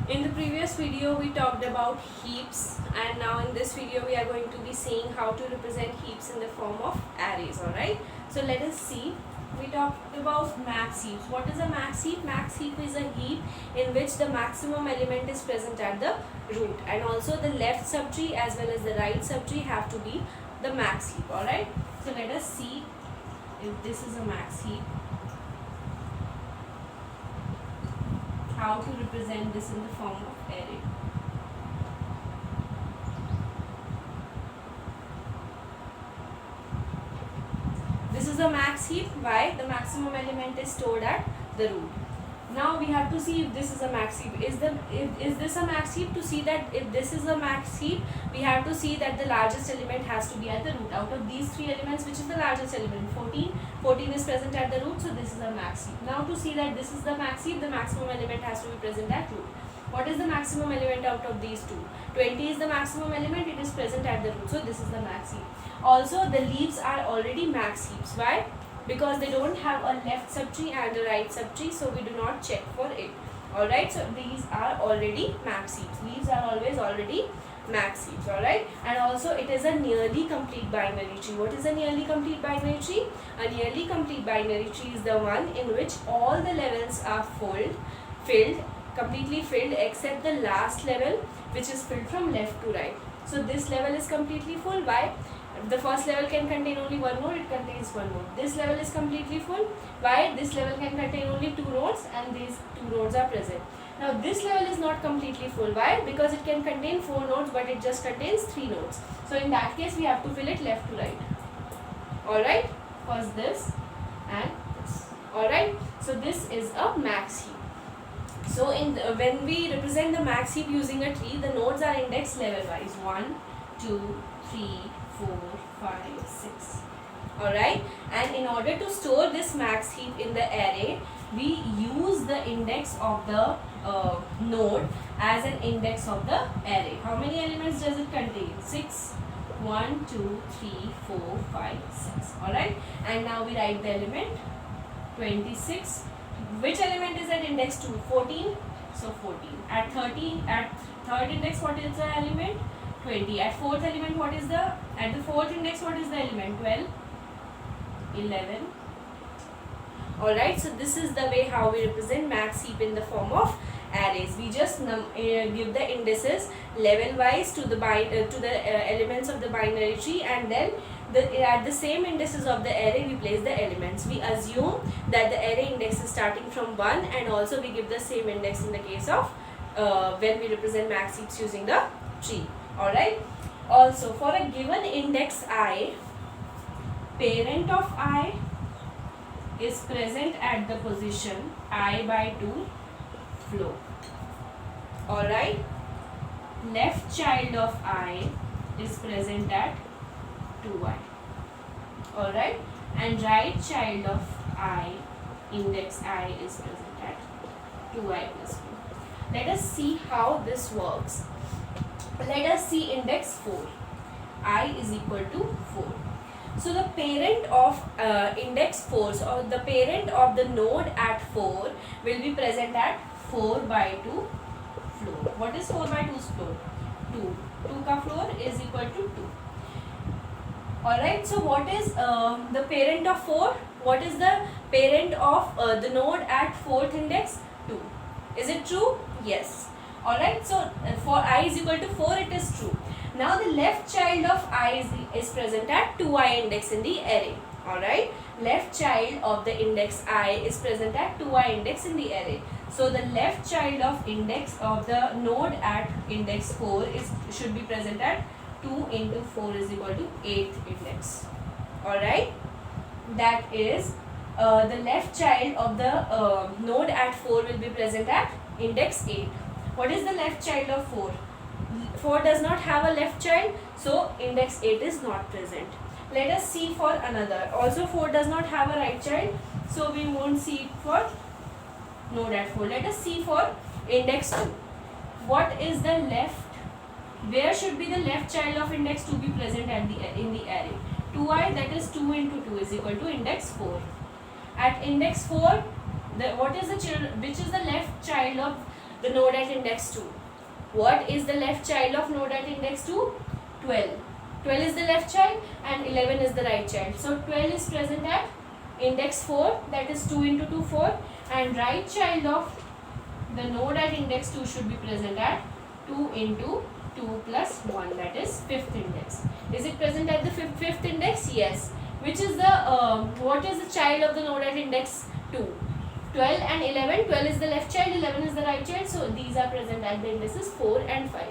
In the previous video we talked about heaps, and now in this video we are going to be seeing how to represent heaps in the form of arrays. Alright, so let us see. We talked about max heaps. What is a max heap? Max heap is a heap in which the maximum element is present at the root, and also the left subtree as well as the right subtree have to be the max heap. Alright, so let us see if this is a max heap, how to represent this in the form of array. This is a max heap. Why? The maximum element is stored at the root. Now we have to see if this is a max heap. Is this a max heap? To see that if this is a max heap, we have to see that the largest element has to be at the root. Out of these three elements, which is the largest element? 14. 14 is present at the root, so this is a max heap. Now to see that this is the max heap, the maximum element has to be present at root. What is the maximum element out of these two? 20 is the maximum element, it is present at the root, so this is the max heap. Also, the leaves are already max heaps. Why? Because they don't have a left subtree and a right subtree, so we do not check for it. Alright, so these are already max heaps. Leaves are always already max heaps. Alright, and also it is a nearly complete binary tree. What is a nearly complete binary tree? A nearly complete binary tree is the one in which all the levels are completely filled except the last level, which is filled from left to right. So this level is completely full. Why? The first level can contain only one node, it contains one node. This level is completely full. Why? This level can contain only two nodes and these two nodes are present. Now this level is not completely full. Why? Because it can contain four nodes but it just contains three nodes. So in that case we have to fill it left to right. Alright, first this and this. Alright, so this is a max heap. So when we represent the max heap using a tree, the nodes are indexed level wise. 1, 2, 3, 4, 5, 6. Alright, and in order to store this max heap in the array, we use the index of the node as an index of the array. How many elements does it contain? 6. 1, 2, 3, 4, 5, 6. Alright, and now we write the element 26. Which element is at index 2? 14. So 14. At third index, what is the element? 20. At fourth element, what is the fourth index, what is the element? 12, 11. Alright, so this is the way how we represent max heap in the form of arrays. We just give the indices level wise to the elements of the binary tree, and then at the same indices of the array we place the elements. We assume that the array index is starting from 1, and also we give the same index in the case of when we represent max heaps using the tree. Alright. Also, for a given index I, parent of I is present at the position I by 2 flow. Alright. Left child of I is present at 2i. Alright. And right child of I, index I, is present at 2i plus 2. Let us see how this works. Let us see index 4. I is equal to 4. So the parent of index 4, or the parent of the node at 4 will be present at 4 by 2 floor. What is 4 by 2's floor? 2. 2 ka floor is equal to 2. Alright, so what is the parent of 4? What is the parent of the node at 4th index? 2. Is it true? Yes. Alright, so for I is equal to 4, it is true. Now the left child of I is present at 2i index in the array. Alright, left child of the index I is present at 2i index in the array. So the left child of index of the node at index 4 should be present at 2 into 4 is equal to 8th index. Alright, that is the left child of the node at 4 will be present at index 8. What is the left child of 4? 4 does not have a left child, so index 8 is not present. Let us see for another. Also 4 does not have a right child, so we won't see it for node at 4. Let us see for index 2. What is the left? Where should be the left child of index 2 be present in the array? 2i, that is 2 into 2 is equal to index 4. At index 4, which is the left child of the node at index 2. What is the left child of node at index 2? 12. 12 is the left child and 11 is the right child. So 12 is present at index 4, that is 2 into 2, 4, and right child of the node at index 2 should be present at 2 into 2 plus 1, that is 5th index. Is it present at the fifth index? Yes. Which is the what is the child of the node at index 2? 12 and 11. 12 is the left child, 11 is the right child. So these are present at the indices 4 and 5.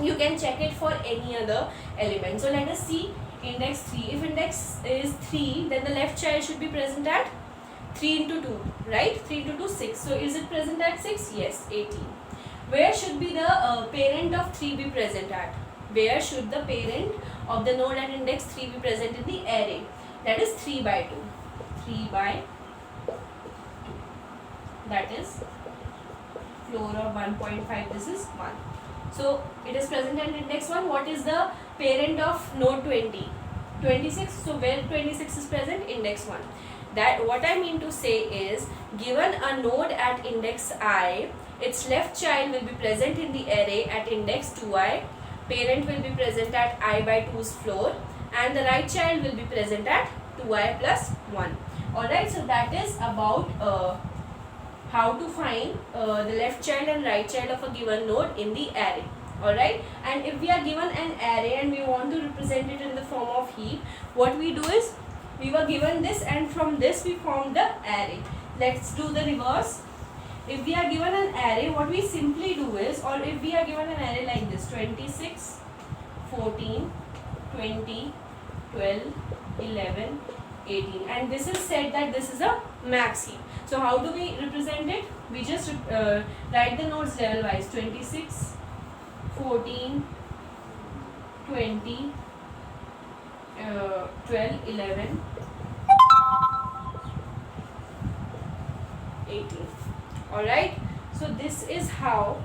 You can check it for any other element. So let us see index 3. If index is 3, then the left child should be present at 3 into 2, right? 3 into 2, 6. So is it present at 6? Yes, 18. Where should be the parent of 3 be present at? Where should the parent of the node at index 3 be present in the array? That is 3 by 2. 3 by 2. That is floor of 1.5. This is 1. So it is present at index 1. What is the parent of node 20? 26. So where 26 is present? Index 1. That what I mean to say is, given a node at index I, its left child will be present in the array at index 2i, parent will be present at I by 2's floor, and the right child will be present at 2i plus 1. Alright, so that is about how to find the left child and right child of a given node in the array. Alright, and if we are given an array and we want to represent it in the form of heap, what we do is, we were given this and from this we form the array. Let's do the reverse. If we are given an array, what we simply do is, or if we are given an array like this, 26, 14, 20, 12, 11, 18, and this is said that this is a max heap. So how do we represent it? We just write the nodes level wise, 26, 14, 20, 12, 11, 18. Alright, so this is how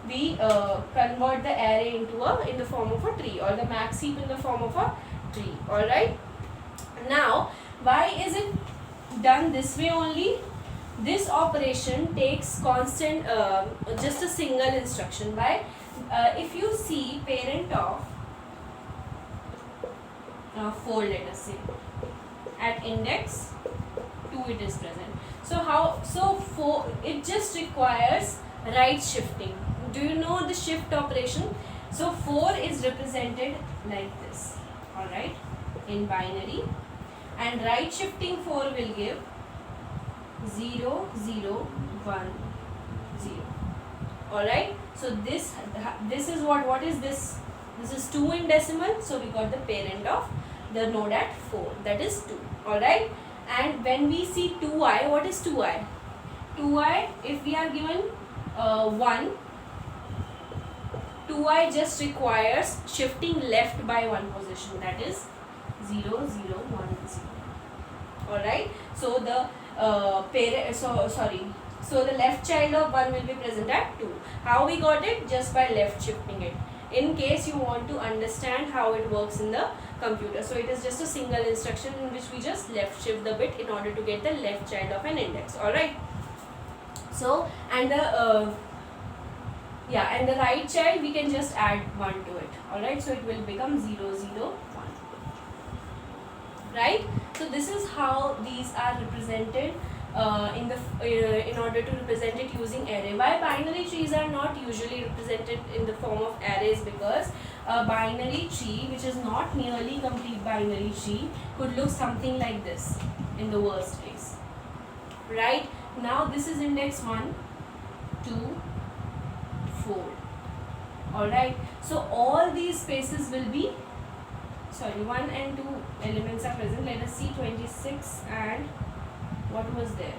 we convert the array into in the form of a tree, or the max heap in the form of a tree. Alright, now why is it done this way only? This operation takes constant just a single instruction. Why? If you see parent of 4, let us say, at index 2 it is present. So 4, it just requires right shifting. Do you know the shift operation? So 4 is represented like this, alright, in binary, and right shifting 4 will give 0, 0, 1, 0. Alright, so this is what is this? This is 2 in decimal, so we got the parent of the node at 4, that is 2. Alright, and when we see 2i, what is 2i? 2i, if we are given 1, 2i just requires shifting left by 1 position, that is 0, 0, 1, 0. Alright, so the so the left child of 1 will be present at 2. How we got it? Just by left shifting it. In case you want to understand how it works in the computer. So it is just a single instruction in which we just left shift the bit in order to get the left child of an index. Alright. So, and the and the right child we can just add 1 to it. Alright. So it will become 0, 0, 1. Right. So this is how these are represented in order to represent it using array. Why binary trees are not usually represented in the form of arrays? Because a binary tree which is not nearly complete binary tree could look something like this in the worst case. Right? Now this is index 1, 2, 4. Alright. So all these spaces will be 1 and 2 elements are present. Let us see 26 and what was there.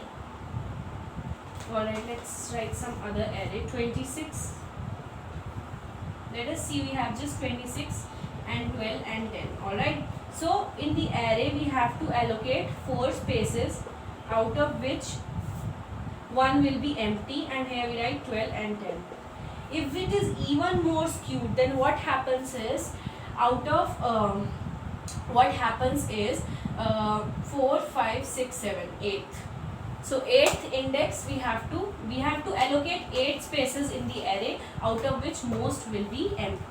Alright, let's write some other array. 26. Let us see, we have just 26 and 12 and 10. Alright. So in the array we have to allocate 4 spaces, out of which 1 will be empty, and here we write 12 and 10. If it is even more skewed, then what happens is, out of 4, 5, 6, 7, 8. So 8th index we have to allocate 8 spaces in the array, out of which most will be empty.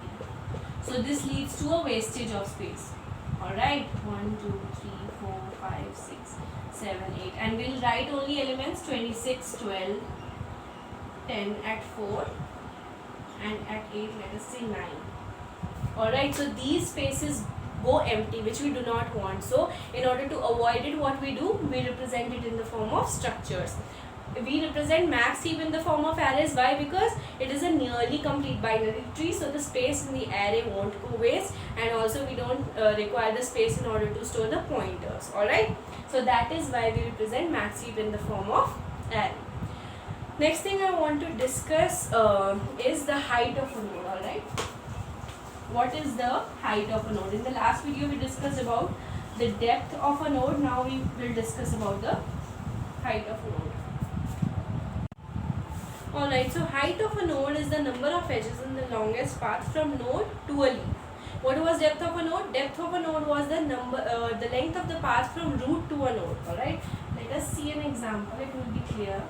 So this leads to a wastage of space. Alright, 1, 2, 3, 4, 5, 6, 7, 8, and we'll write only elements 26, 12, 10 at 4, and at 8 let us say 9. Alright, so these spaces go empty, which we do not want. So in order to avoid it, what we do, we represent it in the form of structures. We represent max heap in the form of arrays. Why? Because it is a nearly complete binary tree, so the space in the array won't go waste, and also we don't require the space in order to store the pointers. Alright, so that is why we represent max heap in the form of array. Next thing I want to discuss is the height of a node. Alright, what is the height of a node? In the last video we discussed about the depth of a node. Now we will discuss about the height of a node. Alright, so height of a node is the number of edges in the longest path from node to a leaf. What was depth of a node? Depth of a node was the the length of the path from root to a node. Alright, let us see an example, it will be clear.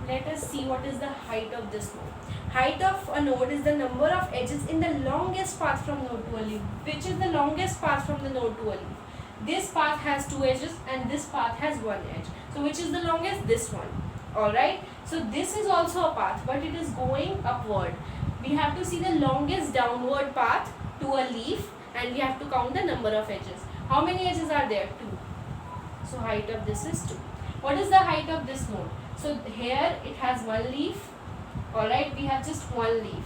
Let us see what is the height of this node. Height of a node is the number of edges in the longest path from node to a leaf. Which is the longest path from the node to a leaf? This path has 2 edges and this path has 1 edge. So which is the longest? This one. Alright. So this is also a path, but it is going upward. We have to see the longest downward path to a leaf, and we have to count the number of edges. How many edges are there? 2. So height of this is 2. What is the height of this node? So here it has 1 leaf. Alright, we have just 1 leaf.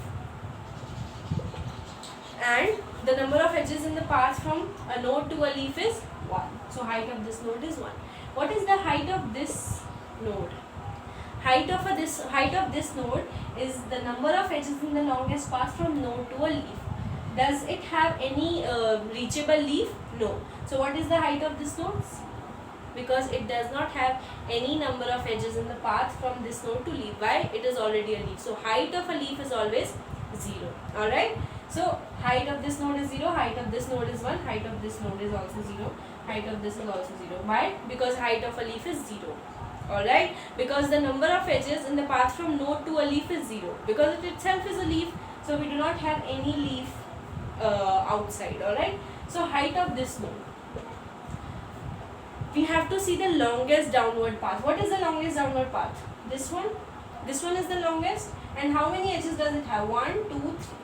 And the number of edges in the path from a node to a leaf is 1. So height of this node is 1. What is the height of this node? Height of this node is the number of edges in the longest path from node to a leaf. Does it have any reachable leaf? No. So what is the height of this node? Because it does not have any number of edges in the path from this node to leaf. Why? It is already a leaf. So height of a leaf is always 0. Alright. So height of this node is 0, height of this node is 1, height of this node is also 0, height of this is also 0. Why? Because height of a leaf is 0. Alright. Because the number of edges in the path from node to a leaf is 0. Because it itself is a leaf, so we do not have any leaf outside. Alright. So height of this node. We have to see the longest downward path. What is the longest downward path? This one. This one is the longest. And how many edges does it have? 1, 2, 3.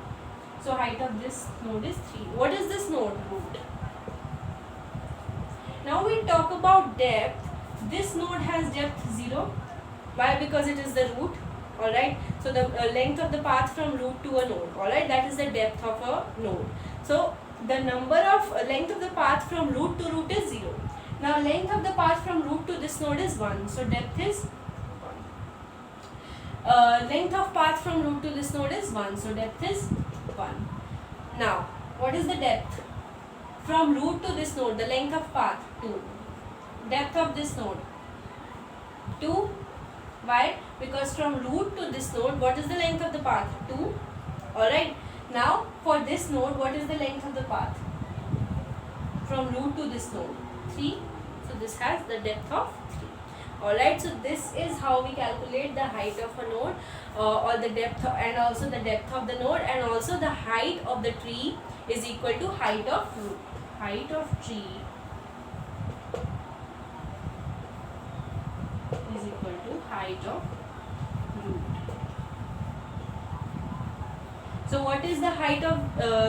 So height of this node is 3. What is this node? Root. Now we talk about depth. This node has depth 0. Why? Because it is the root. Alright. So the length of the path from root to a node. Alright. That is the depth of a node. So the number of length of the path from root to root is 0. Now length of the path from root to this node is 1. So depth is 1. Length of path from root to this node is 1. So depth is 1. Now what is the depth? From root to this node, the length of path 2. Depth of this node 2. Why? Because from root to this node, what is the length of the path? 2. Alright. Now for this node, what is the length of the path? From root to this node 3. So this has the depth of 3. Alright, so this is how we calculate the height of a node, or the depth and also the depth of the node, and also the height of the tree is equal to height of root. Height of tree is equal to height of root. So what is the height of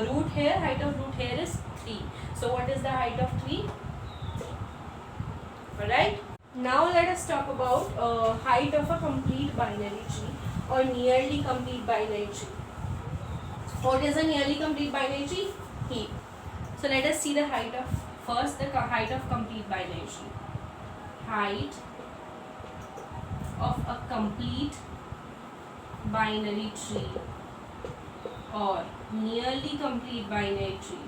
root here? Height of root here is 3. So what is the height of tree? Alright. Now let us talk about height of a complete binary tree or nearly complete binary tree. What is a nearly complete binary tree? Heap. So let us see the height of, first the height of complete binary tree. Height of a complete binary tree or nearly complete binary tree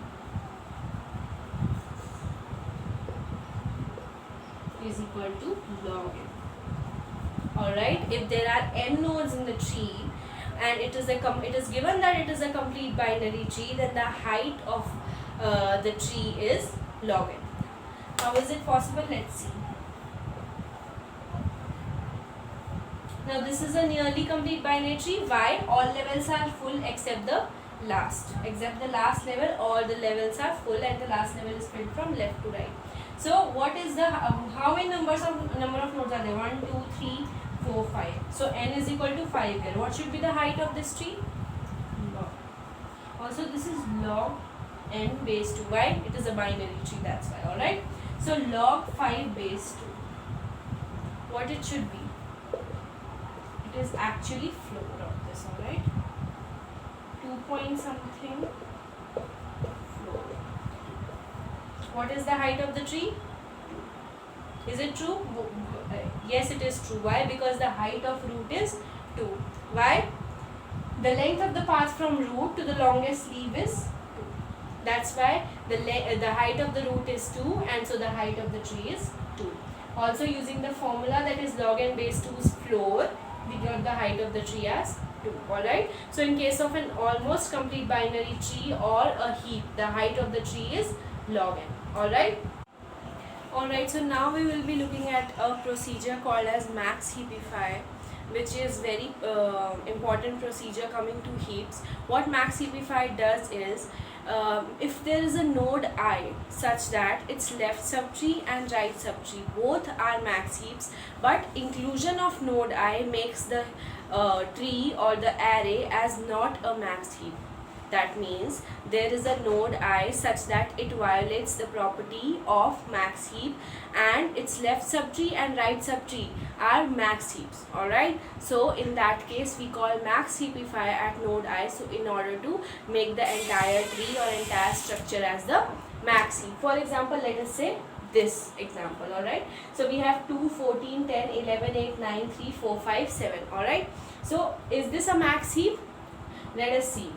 is equal to log n. Alright, if there are n nodes in the tree and it is given that it is a complete binary tree, then the height of the tree is log n. How is it possible? Let's see. Now this is a nearly complete binary tree. Why? All levels are full except the last. Except the last level, all the levels are full and the last level is filled from left to right. So what is the how many number of nodes are there? 1, 2, 3, 4, 5. So n is equal to 5 here. What should be the height of this tree? Log. Also this is log n base 2. Why? It is a binary tree, that's why. Alright. So log 5 base 2. What it should be? It is actually floor of this, alright? 2 point something floor. What is the height of the tree? Is it true? Yes, it is true. Why? Because the height of root is 2. Why? The length of the path from root to the longest leaf is 2. That's why the height of the root is 2 and so the height of the tree is 2. Also using the formula that is log n base 2's floor, we got the height of the tree as 2. Alright. So in case of an almost complete binary tree or a heap, the height of the tree is log n. Alright. Alright, so now we will be looking at a procedure called as max heapify, which is very important procedure coming to heaps. What max heapify does is, if there is a node I such that its left subtree and right subtree both are max heaps, but inclusion of node I makes the tree or the array as not a max heap. That means there is a node I such that it violates the property of max heap and its left subtree and right subtree are max heaps. Alright. So in that case we call max heapify at node I. So in order to make the entire tree or entire structure as the max heap. For example, let us say this example. Alright. So we have 2, 14, 10, 11, 8, 9, 3, 4, 5, 7. Alright. So is this a max heap? Let us see.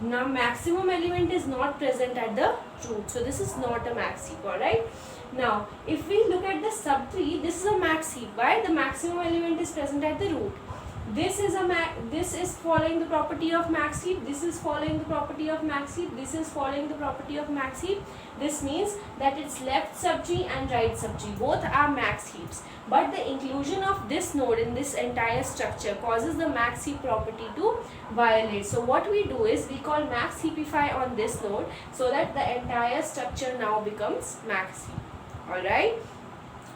Now maximum element is not present at the root, so this is not a max heap. Alright. Now if we look at the subtree, this is a max heap. Why? The maximum element is present at the root. This is following the property of max heap. This is following the property of max heap. This is following the property of max heap. This means that its left subtree and right subtree both are max heaps. But the inclusion of this node in this entire structure causes the max heap property to violate. So what we do is we call max heapify on this node so that the entire structure now becomes max heap. Alright.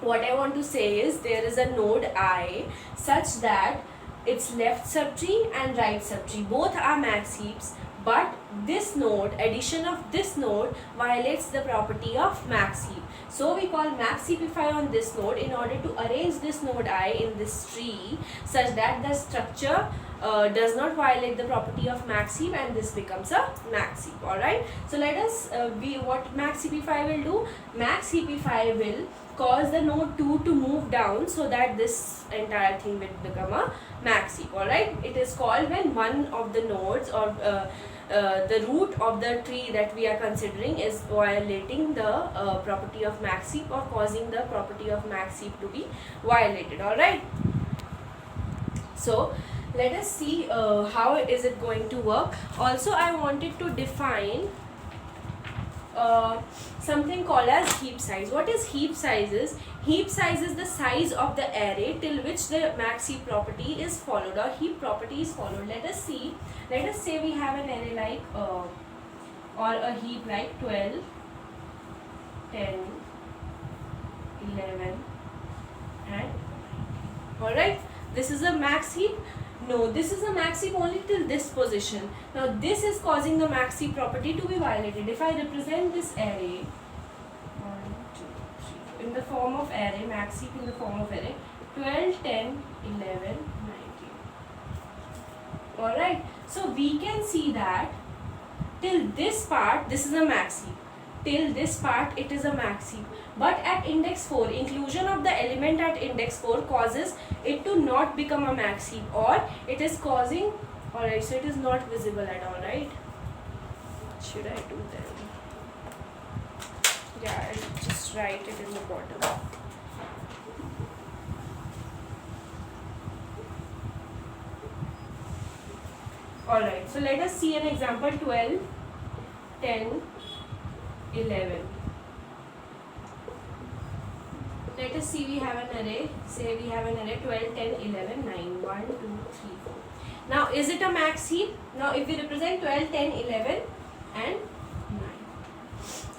What I want to say is there is a node I such that its left subtree and right subtree both are max heaps, but this node, addition of this node violates the property of max heap. So we call max heapify on this node in order to arrange this node I in this tree such that the structure does not violate the property of max heap and this becomes a max heap. Alright. So let us what max heapify will do. Max heapify will cause the node 2 to move down so that this entire thing will become a max heap. Alright. It is called when one of the nodes or the root of the tree that we are considering is violating the property of max heap or causing the property of max heap to be violated. Alright. So let us see how is it going to work. Also I wanted to define something called as heap size. What is heap size? Heap size is the size of the array till which the max heap property is followed or heap property is followed. Let us see. Let us say we have an array like or a heap like 12, 10, 11 and alright. This is a max heap. No, this is a max heap only till this position. Now this is causing the max heap property to be violated. If I represent this array 1, 2, 3 in the form of array, max heap in the form of array 12, 10, 11, 19. Alright. So we can see that till this part this is a max heap. Till this part it is a max heap. But at index 4, inclusion of the element at index 4 causes it to not become a max heap, or it is causing, alright, so it is not visible at all, right? What should I do then? Yeah, I'll just write it in the bottom. Alright, so let us see an example 12, 10, 11. let us see, we have an array, say we have an array 12, 10, 11, 9, 1, 2, 3, 4. Now is it a max heap? Now if we represent 12, 10, 11 and 9.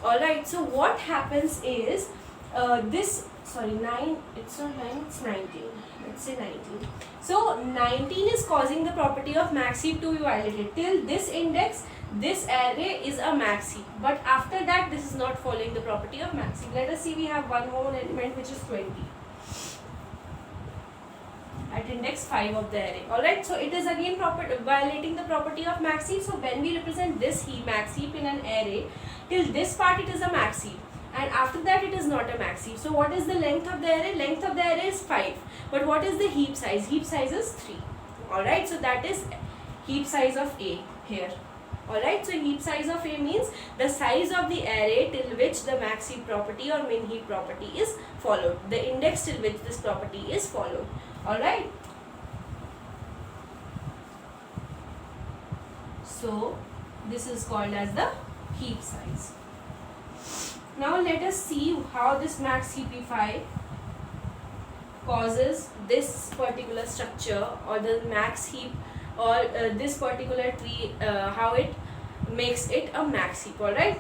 Alright, so what happens is, 9, it's not 9, it's 19. Let's say 19. So 19 is causing the property of max heap to be violated. Till this index, this array is a max heap, but after that this is not following the property of max heap. Let us see, we have one more element which is 20 at index 5 of the array. Alright, so it is again violating the property of max heap. So when we represent this heap, max heap in an array, till this part it is a max heap, and after that it is not a max heap. So what is the length of the array? Length of the array is 5, but what is the heap size? Heap size is 3. Alright, so that is heap size of A here. Alright, so heap size of A means the size of the array till which the max heap property or min heap property is followed, the index till which this property is followed. Alright, so this is called as the heap size. Now let us see how this max heapify causes this particular structure or the max heap or this particular tree, how it makes it a max heap. Alright,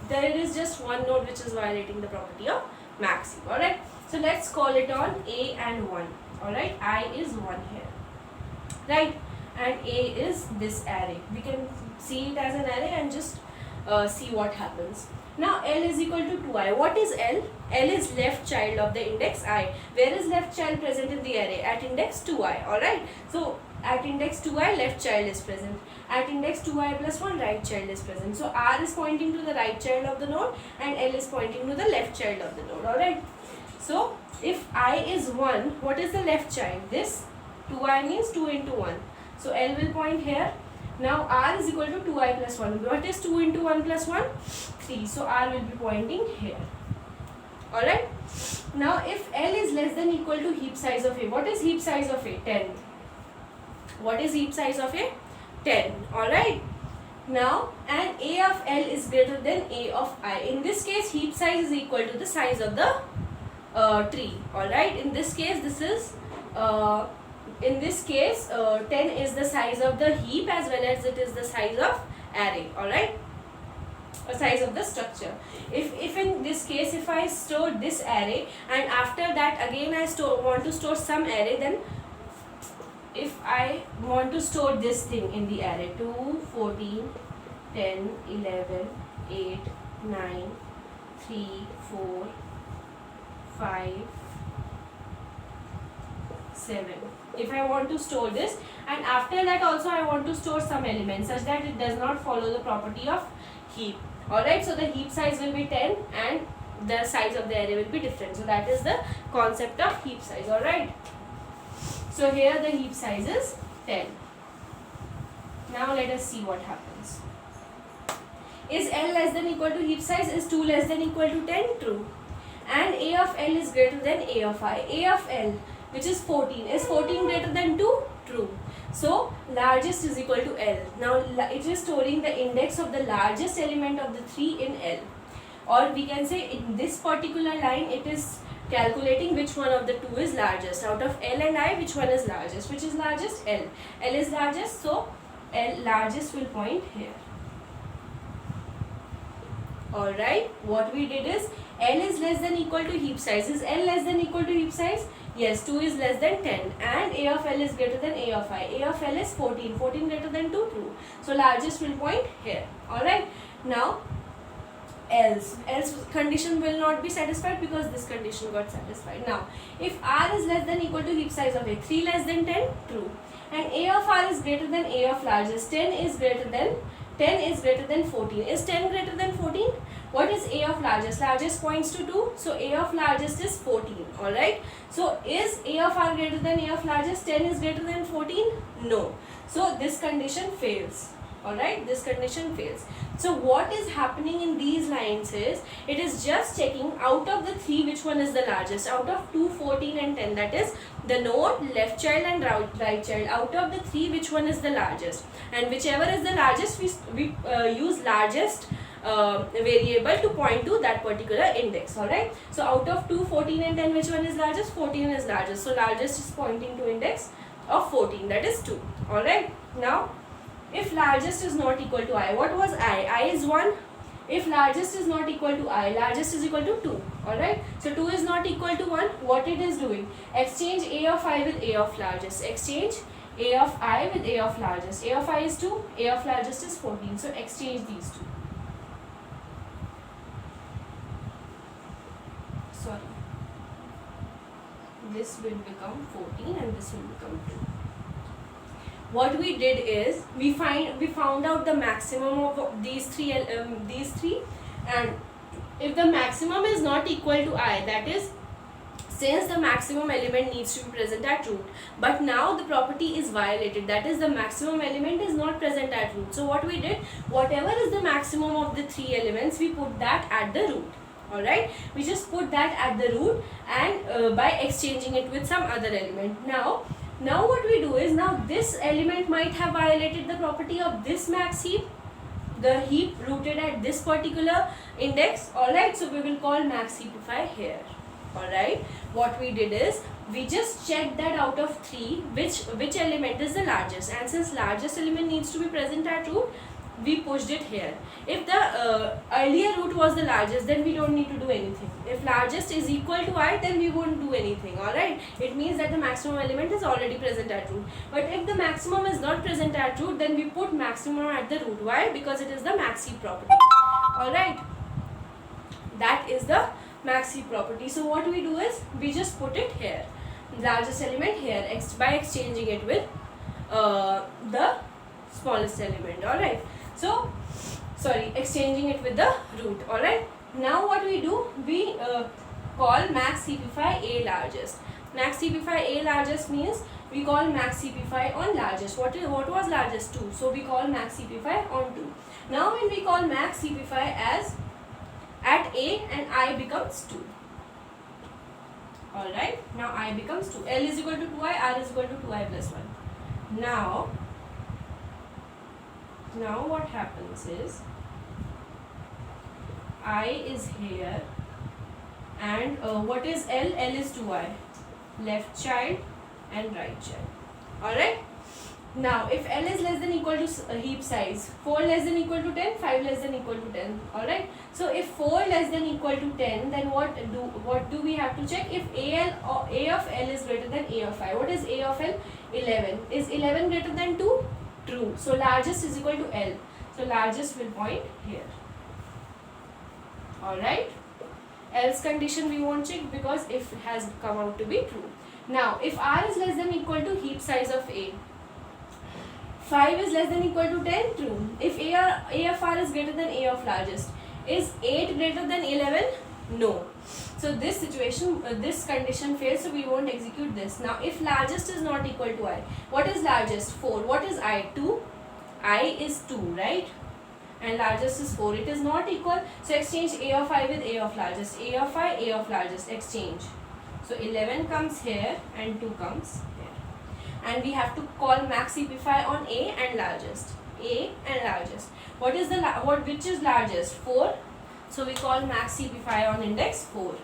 there is just one node which is violating the property of max heap. Alright, so let's call it on A and 1. Alright, I is 1 here, right, and A is this array. We can see it as an array and just see what happens. Now L is equal to 2i. What is L? L is left child of the index I. Where is left child present in the array? At index 2i. Alright, so at index 2i left child is present. At index 2i plus 1 right child is present. So R is pointing to the right child of the node and L is pointing to the left child of the node. Alright, so if I is 1, what is the left child? This 2i means 2 into 1. So L will point here. Now R is equal to 2i plus 1. What is 2 into 1 plus 1? 3. So R will be pointing here. Alright. Now if L is less than equal to heap size of A. What is heap size of A? 10. What is heap size of A? 10. Alright. Now and A of L is greater than A of I. In this case heap size is equal to the size of the tree. Alright. In this case this is 10 is the size of the heap as well as it is the size of array. Alright, or size of the structure. If in this case if I store this array and after that again I want to store some array, then if I want to store this thing in the array 2, 14, 10, 11, 8, 9, 3, 4, 5, 7. If I want to store this and after that also I want to store some elements such that it does not follow the property of heap. Alright, so the heap size will be 10 and the size of the array will be different. So that is the concept of heap size. Alright, so here the heap size is 10. Now let us see what happens. Is L less than equal to heap size? Is 2 less than equal to 10? True. And A of L is greater than A of I. A of L, which is 14. Is 14 greater than 2? True. So largest is equal to L. Now it is storing the index of the largest element of the 3 in L. Or we can say in this particular line it is calculating which one of the two is largest. Out of L and I, which one is largest? Which is largest? L. L is largest, so L largest will point here. Alright, what we did is L is less than equal to heap size. Is L less than equal to heap size? Yes, 2 is less than 10 and A of L is greater than A of I. A of L is 14. 14 greater than 2, true. So largest will point here. Alright, now else condition will not be satisfied because this condition got satisfied. Now if R is less than equal to heap size of A, 3 less than 10, true. And A of R is greater than A of largest, 10 is greater than 14. Is 10 greater than 14? What is A of largest? Largest points to 2. So A of largest is 14. Alright. So is A of R greater than A of largest? 10 is greater than 14? No. So this condition fails. Alright. This condition fails. So what is happening in these lines is, it is just checking out of the 3 which one is the largest. Out of 2, 14 and 10, that is the node, left child and right child. Out of the 3 which one is the largest, and whichever is the largest we use largest variable to point to that particular index. Alright, so out of 2, 14 and 10, which one is largest? 14 is largest, so largest is pointing to index of 14, that is 2. Alright, now if largest is not equal to I, what was I is 1. If largest is not equal to I, largest is equal to 2. Alright, so 2 is not equal to 1. What it is doing? Exchange A of I with A of largest. Exchange A of I with A of largest. A of I is 2, A of largest is 14. So exchange these two. Sorry. This will become 14 and this will become 2. What we did is we found out the maximum of these three, and if the maximum is not equal to I, that is, since the maximum element needs to be present at root, but now the property is violated, that is, the maximum element is not present at root. So what we did, whatever is the maximum of the 3 elements, we put that at the root. Alright, we just put that at the root, and by exchanging it with some other element. Now what we do is, now this element might have violated the property of this max heap, the heap rooted at this particular index. Alright, so we will call max heapify here. Alright, what we did is, we just checked that out of 3, which element is the largest, and since largest element needs to be present at root, we pushed it here. If the earlier root was the largest, then we don't need to do anything. If largest is equal to I, then we won't do anything. Alright, it means that the maximum element is already present at root. But if the maximum is not present at root, then we put maximum at the root. Why? Because it is the max heap property. Alright, that is the max heap property. So what we do is, we just put it here, largest element here, by exchanging it with the smallest element. Alright, so exchanging it with the root. Alright, now what we do, we call max heapify A largest. Max heapify A largest means we call max heapify on largest. What was largest? 2. So we call max heapify on 2. Now when we call max heapify as at A, and I becomes 2. Alright, now I becomes 2. L is equal to 2I, R is equal to 2I plus 1. Now what happens is, I is here, and what is L? L is 2I, left child and right child. Alright, now if L is less than equal to heap size, 4 less than equal to 10, 5 less than equal to 10. Alright, so if 4 less than equal to 10, then what do we have to check? If A of L is greater than A of I. What is A of L? 11. Is 11 greater than 2? True. So largest is equal to L. So largest will point here. Alright. Else condition we won't check because if it has come out to be true. Now if R is less than equal to heap size of A, 5 is less than equal to 10, true. If A of R is greater than A of largest, is 8 greater than 11? No. So this situation, this condition fails, so we won't execute this. Now if largest is not equal to I, what is largest? 4. What is I? 2. I is 2, right? And largest is 4. It is not equal, so exchange A of I with A of largest. A of I, A of largest, exchange. So 11 comes here and 2 comes here. And we have to call max heapify on A and largest. A and largest. What is which is largest? 4. So we call max heapify on index 4.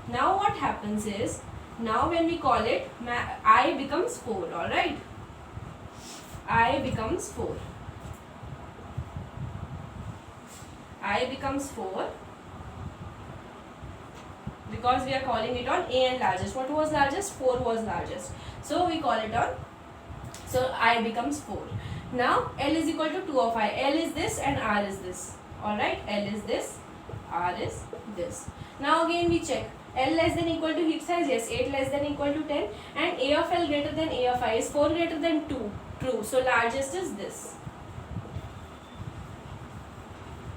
Now what happens is, now when we call it, I becomes 4, alright? I becomes 4. I becomes 4 because we are calling it on A and largest. What was largest? 4 was largest. So we call it on, so I becomes 4. Now L is equal to 2 of I. L is this and R is this. Alright, L is this, R is this. Now again we check. L less than equal to heap size, yes. 8 less than equal to 10. And A of L greater than A of I. Is 4 greater than 2? True. So largest is this.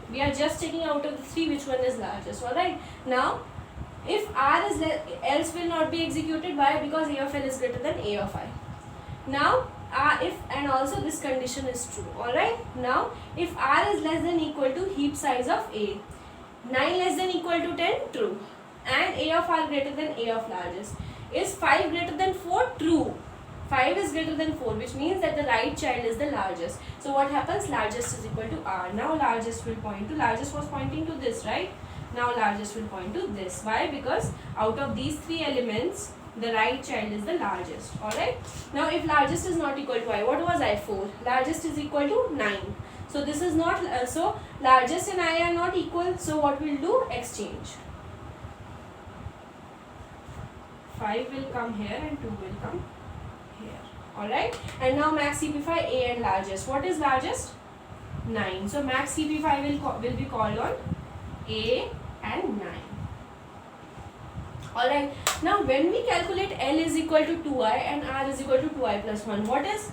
We are just checking out of the 3 which one is largest. Alright. Now if R is less, else will not be executed. Why? Because A of L is greater than A of I. Now if, and also this condition is true. Alright. Now if R is less than equal to heap size of A, 9 less than equal to 10, true. And A of R greater than A of largest. Is 5 greater than 4? True. 5 is greater than 4, which means that the right child is the largest. So what happens? Largest is equal to R. Now largest will point to, largest was pointing to this, right? Now largest will point to this. Why? Because out of these 3 elements, the right child is the largest. Alright. Now if largest is not equal to I, what was I? 4. Largest is equal to 9. So this is not, so largest and I are not equal. So what we'll do? Exchange. 5 will come here and 2 will come here. Alright. And now max CP5, A and largest. What is largest? 9. So max CP5 will be called on A and 9. Alright. Now when we calculate L is equal to 2i and R is equal to 2i plus 1, what is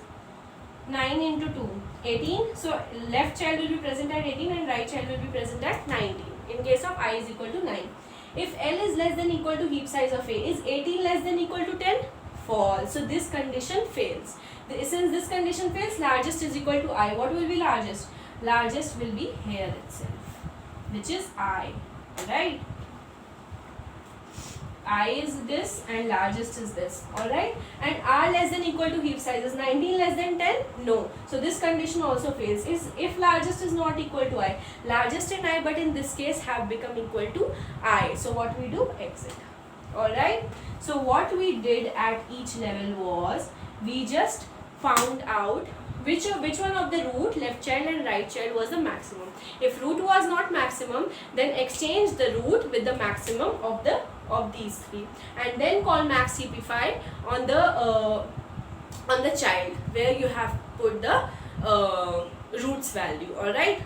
9 into 2? 18. So left child will be present at 18 and right child will be present at 19 in case of I is equal to 9. If L is less than equal to heap size of A, is 18 less than equal to 10? False. So this condition fails. Since this condition fails, largest is equal to I. What will be largest? Largest will be here itself, which is I. Alright. I is this and largest is this. Alright. And R less than equal to heap size. Is 19 less than 10? No. So this condition also fails. If largest is not equal to I, largest and I, but in this case have become equal to I. So what we do? Exit. Alright. So what we did at each level was, we just found out which one of the root, left child and right child, was the maximum. If root was not maximum, then exchange the root with the maximum of these 3 and then call max CP5 on the child where you have put the roots value. Alright.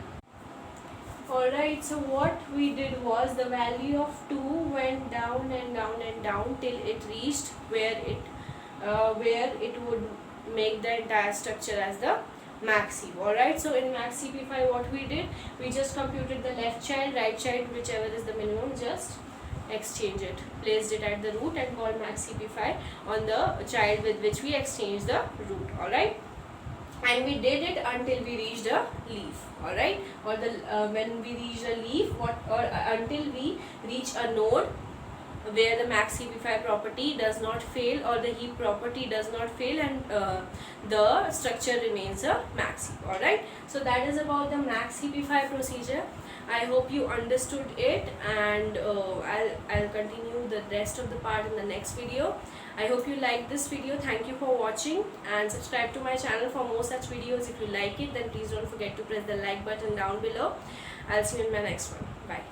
Alright, so what we did was, the value of 2 went down and down and down till it reached where it would make the entire structure as the max CP. Alright, so in max CP5 what we did, we just computed the left child, right child, whichever is the minimum, just exchange it, placed it at the root and called max CP5 on the child with which we exchanged the root. Alright. And we did it until we reached a leaf. Alright, or the when we reach a leaf, until we reach a node where the max CP5 property does not fail or the heap property does not fail, and the structure remains a max heap. Alright, so that is about the max CP5 procedure. I hope you understood it, and I'll continue the rest of the part in the next video. I hope you liked this video. Thank you for watching, and subscribe to my channel for more such videos. If you like it, then please don't forget to press the like button down below. I'll see you in my next one. Bye.